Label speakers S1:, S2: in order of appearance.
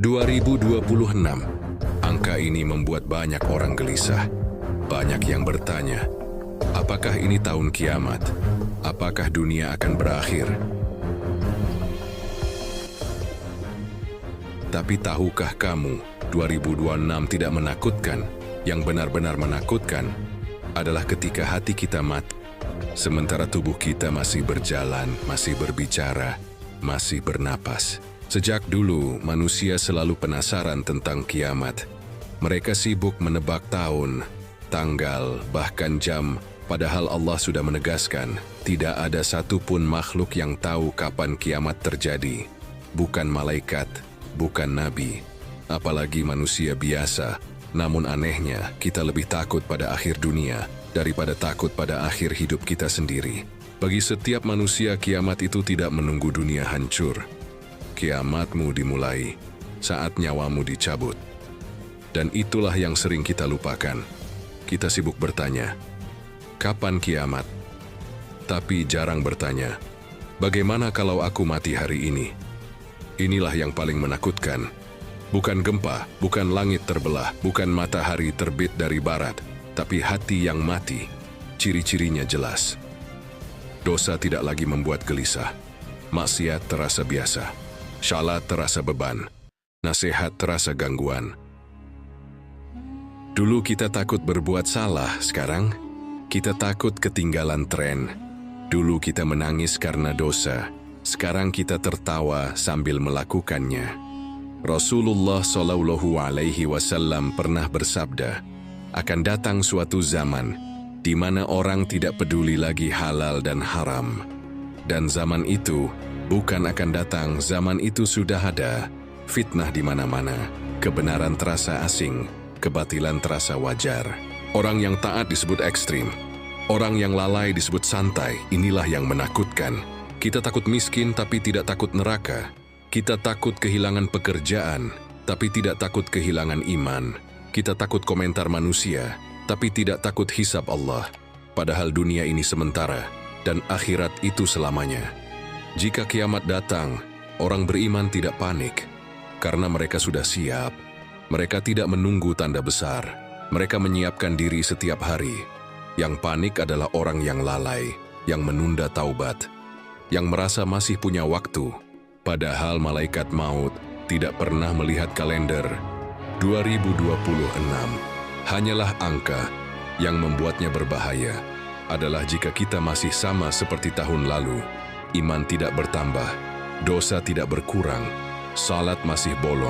S1: 2026. Angka ini membuat banyak orang gelisah. Banyak yang bertanya, apakah ini tahun kiamat? Apakah dunia akan berakhir? Tapi tahukah kamu, 2026 tidak menakutkan. Yang benar-benar menakutkan adalah ketika hati kita mati, sementara tubuh kita masih berjalan, masih berbicara, masih bernapas. Sejak dulu, manusia selalu penasaran tentang kiamat. Mereka sibuk menebak tahun, tanggal, bahkan jam, padahal Allah sudah menegaskan, tidak ada satupun makhluk yang tahu kapan kiamat terjadi. Bukan malaikat, bukan nabi, apalagi manusia biasa. Namun anehnya, kita lebih takut pada akhir dunia daripada takut pada akhir hidup kita sendiri. Bagi setiap manusia, kiamat itu tidak menunggu dunia hancur. Kiamatmu dimulai saat nyawamu dicabut. Dan itulah yang sering kita lupakan. Kita sibuk bertanya, kapan kiamat? Tapi jarang bertanya, bagaimana kalau aku mati hari ini? Inilah yang paling menakutkan. Bukan gempa, bukan langit terbelah, bukan matahari terbit dari barat, tapi hati yang mati. Ciri-cirinya jelas. Dosa tidak lagi membuat gelisah. Maksiat terasa biasa. Salat terasa beban. Nasihat terasa gangguan. Dulu kita takut berbuat salah, sekarang kita takut ketinggalan tren. Dulu kita menangis karena dosa, sekarang kita tertawa sambil melakukannya. Rasulullah Shallallahu Alaihi Wasallam pernah bersabda, akan datang suatu zaman di mana orang tidak peduli lagi halal dan haram. Dan zaman itu bukan akan datang, zaman itu sudah ada. Fitnah di mana-mana, kebenaran terasa asing, kebatilan terasa wajar. Orang yang taat disebut ekstrim, orang yang lalai disebut santai. Inilah yang menakutkan. Kita takut miskin tapi tidak takut neraka. Kita takut kehilangan pekerjaan, tapi tidak takut kehilangan iman. Kita takut komentar manusia, tapi tidak takut hisab Allah. Padahal dunia ini sementara, dan akhirat itu selamanya. Jika kiamat datang, orang beriman tidak panik, karena mereka sudah siap. Mereka tidak menunggu tanda besar. Mereka menyiapkan diri setiap hari. Yang panik adalah orang yang lalai, yang menunda taubat, yang merasa masih punya waktu. Padahal malaikat maut tidak pernah melihat kalender. 2026 hanyalah angka. Yang membuatnya berbahaya adalah jika kita masih sama seperti tahun lalu. Iman tidak bertambah, dosa tidak berkurang, salat masih bolong.